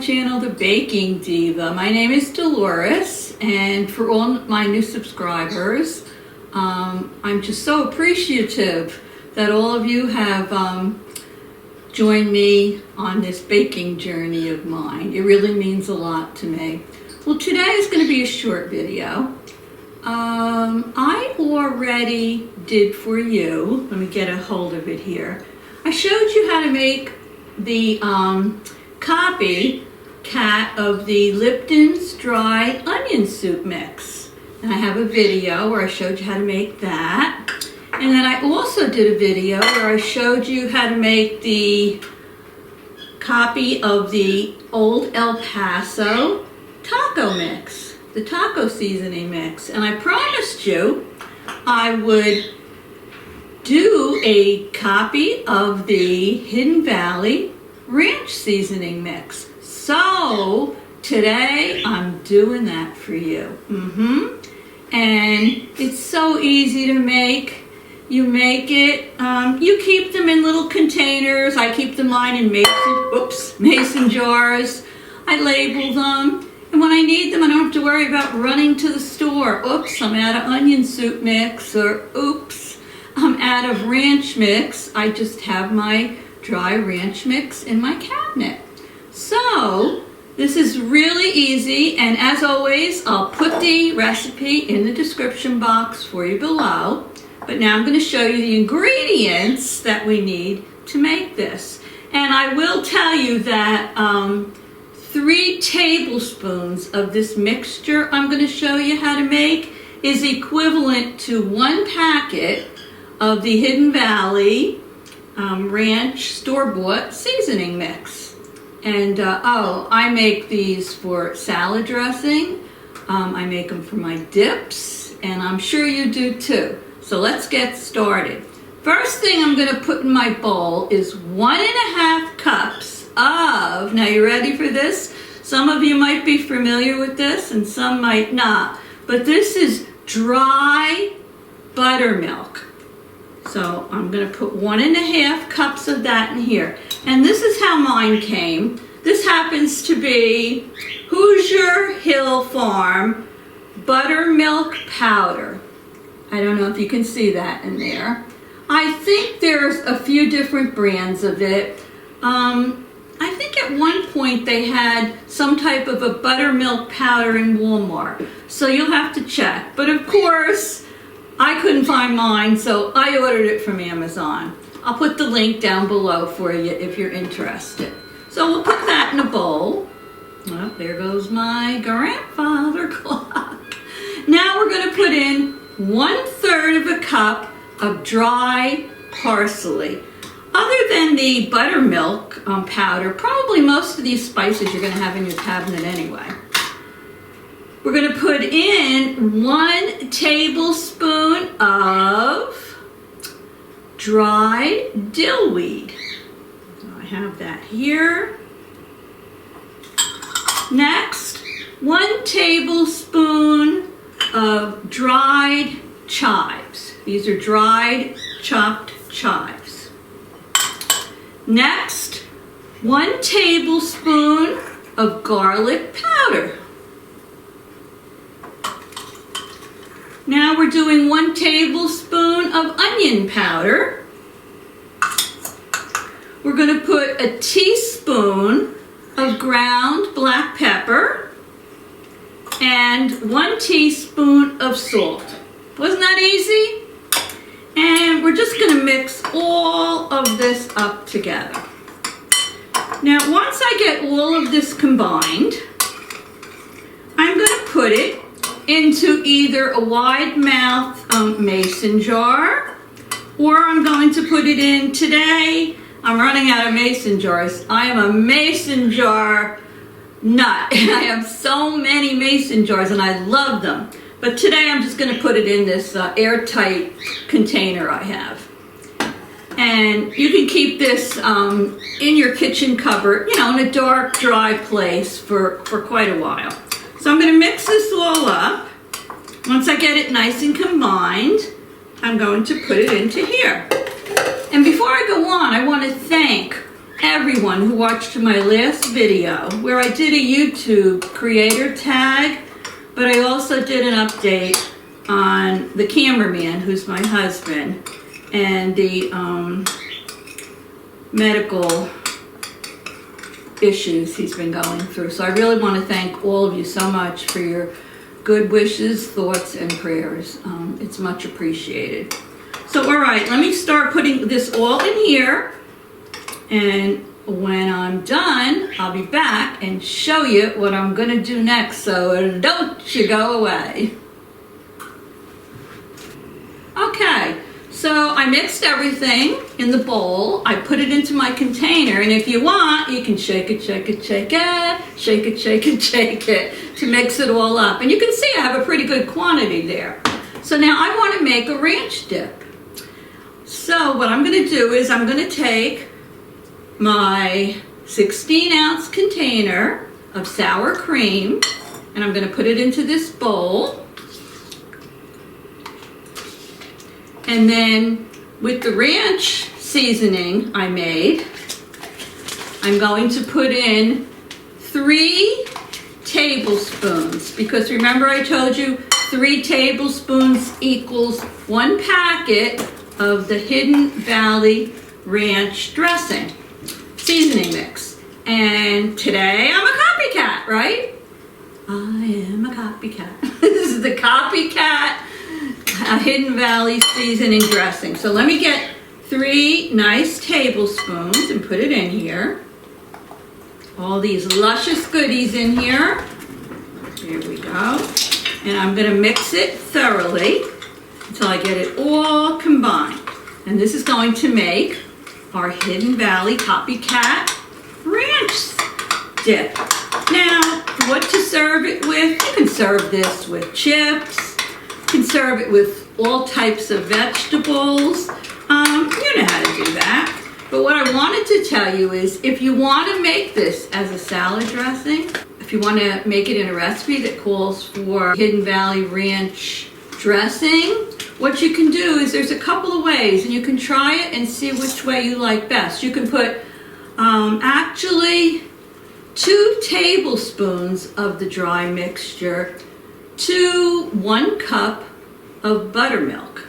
channel, The Baking Diva. My name is Dolores, and for all my new subscribers, I'm just so appreciative that all of you have joined me on this baking journey of mine. It really means a lot to me. Well, today is going to be a short video. I already did for you, let me get a hold of it here. I showed you how to make the copycat of the Lipton's dry onion soup mix. And I have a video where I showed you how to make that. And then I also did a video where I showed you how to make the copy of the Old El Paso taco mix, the taco seasoning mix. And I promised you I would do a copy of the Hidden Valley ranch seasoning mix. So today I'm doing that for you. And it's so easy to make. You make it, you keep them in little containers. I keep mine in mason jars. I label them. And when I need them, I don't have to worry about running to the store. Oops, I'm out of onion soup mix, or oops, I'm out of ranch mix. I just have my dry ranch mix in my cabinet. So this is really easy, and as always, I'll put the recipe in the description box for you below. But now I'm going to show you the ingredients that we need to make this. And I will tell you that 3 tablespoons of this mixture I'm going to show you how to make is equivalent to 1 packet of the Hidden Valley Ranch store-bought seasoning mix. And I make these for salad dressing. I make them for my dips, and I'm sure you do too. So let's get started. First thing I'm going to put in my bowl is 1.5 cups of, now you ready for this? Some of you might be familiar with this and some might not, but this is dry buttermilk. So I'm going to put 1.5 cups of that in here. And this is how mine came. This happens to be Hoosier Hill Farm buttermilk powder. I don't know if you can see that in there. I think there's a few different brands of it. I think at one point they had some type of a buttermilk powder in Walmart. So you'll have to check. But of course, I couldn't find mine, so I ordered it from Amazon. I'll put the link down below for you if you're interested. So we'll put that in a bowl. Well, there goes my grandfather clock. Now we're going to put in 1/3 of a cup of dry parsley. Other than the buttermilk powder, probably most of these spices you're going to have in your cabinet anyway. We're going to put in 1 tablespoon of dried dill weed. So I have that here. Next, 1 tablespoon of dried chives. These are dried chopped chives. Next, 1 tablespoon of garlic powder. Now we're doing 1 tablespoon of onion powder. We're going to put a teaspoon of ground black pepper and 1 teaspoon of salt. Wasn't that easy? And we're just going to mix all of this up together. Now, once I get all of this combined, I'm going to put it into either a wide mouth mason jar, or I'm going to put it in today. I'm running out of mason jars. I am a mason jar nut, and I have so many mason jars, and I love them. But today I'm just going to put it in this airtight container I have. And you can keep this in your kitchen cupboard, you know, in a dark, dry place for quite a while. So I'm going to mix this all up. Once I get it nice and combined, I'm going to put it into here. And before I go on, I want to thank everyone who watched my last video where I did a YouTube creator tag, but I also did an update on the cameraman, who's my husband, and the medical issues he's been going through. So I really want to thank all of you so much for your good wishes, thoughts, and prayers. It's much appreciated. So, all right, let me start putting this all in here. And when I'm done, I'll be back and show you what I'm going to do next. So don't you go away. Okay, so I mixed everything in the bowl. I put it into my container, and if you want, you can shake it, shake it, shake it, shake it, shake it, shake it to mix it all up. And you can see I have a pretty good quantity there. So now I want to make a ranch dip. So what I'm going to do is I'm going to take my 16-ounce container of sour cream, and I'm going to put it into this bowl. And then with the ranch seasoning I made, I'm going to put in 3 tablespoons, because remember I told you 3 tablespoons equals 1 packet of the Hidden Valley Ranch dressing seasoning mix. And today I'm a copycat, right? I am a copycat. This is the copycat Hidden Valley seasoning dressing. So let me get 3 nice tablespoons and put it in here. All these luscious goodies in here. Here we go. And I'm going to mix it thoroughly until I get it all combined. And this is going to make our Hidden Valley Copycat Ranch dip. Now, what to serve it with? You can serve this with chips. You can serve it with all types of vegetables. You know how to do that. But what I wanted to tell you is, if you want to make this as a salad dressing, if you want to make it in a recipe that calls for Hidden Valley Ranch dressing, what you can do is there's a couple of ways, and you can try it and see which way you like best. You can put actually 2 tablespoons of the dry mixture to 1 cup of buttermilk,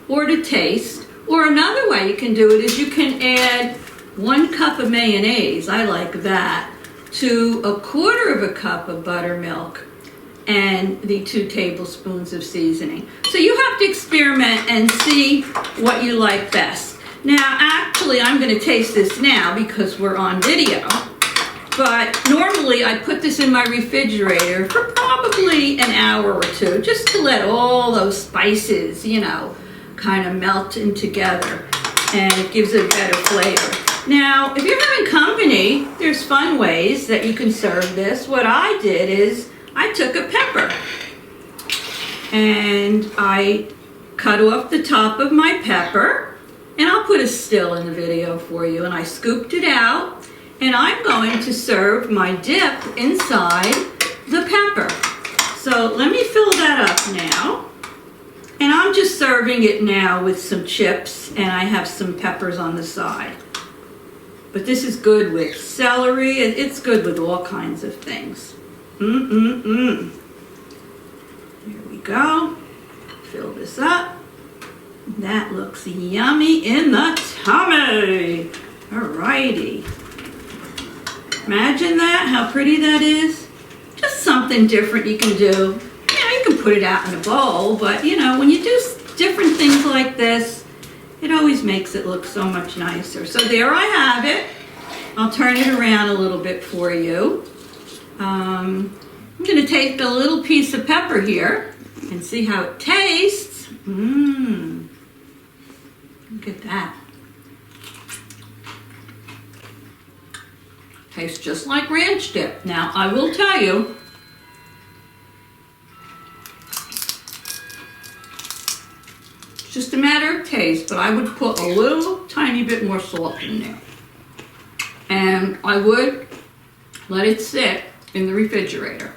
or to taste. Or another way you can do it is you can add 1 cup of mayonnaise, I like that, to 1/4 cup of buttermilk and the 2 tablespoons of seasoning. So you have to experiment and see what you like best. Now, actually, I'm going to taste this now because we're on video. But normally I put this in my refrigerator for probably an hour or 2, just to let all those spices, you know, kind of melt in together, and it gives it a better flavor. Now, if you're having company, there's fun ways that you can serve this. What I did is I took a pepper and I cut off the top of my pepper, and I'll put a still in the video for you, and I scooped it out. And I'm going to serve my dip inside the pepper. So let me fill that up now. And I'm just serving it now with some chips, and I have some peppers on the side. But this is good with celery. It's good with all kinds of things. Here we go. Fill this up. That looks yummy in the tummy. Alrighty. Imagine that, how pretty that is. Just something different you can do. You know, you can put it out in a bowl, but you know, when you do different things like this, it always makes it look so much nicer. So there I have it. I'll turn it around a little bit for you. I'm going to take a little piece of pepper here and see how it tastes. Look at that. Tastes just like ranch dip. Now, I will tell you, it's just a matter of taste, but I would put a little tiny bit more salt in there. And I would let it sit in the refrigerator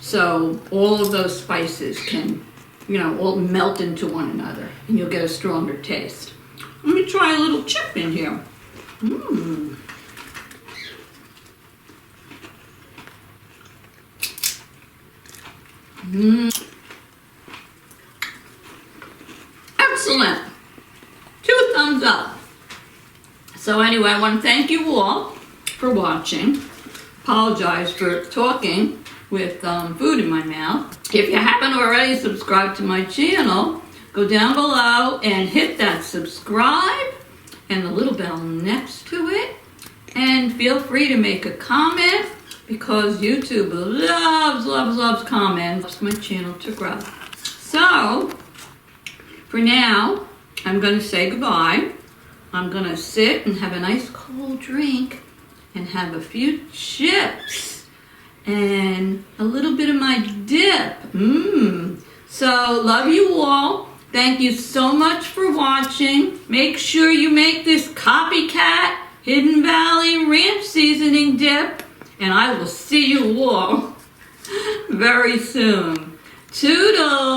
so all of those spices can, you know, all melt into one another, and you'll get a stronger taste. Let me try a little chip in here. Excellent. 2 thumbs up. So anyway, I want to thank you all for watching. Apologize for talking with food in my mouth. If you haven't already subscribed to my channel, go down below and hit that subscribe and the little bell next to it. And feel free to make a comment because YouTube loves comments. Helps my channel to grow. So, for now, I'm going to say goodbye. I'm going to sit and have a nice cold drink and have a few chips and a little bit of my dip. So, love you all. Thank you so much for watching. Make sure you make this Copycat Hidden Valley Ranch Seasoning Dip, and I will see you all very soon. Toodles!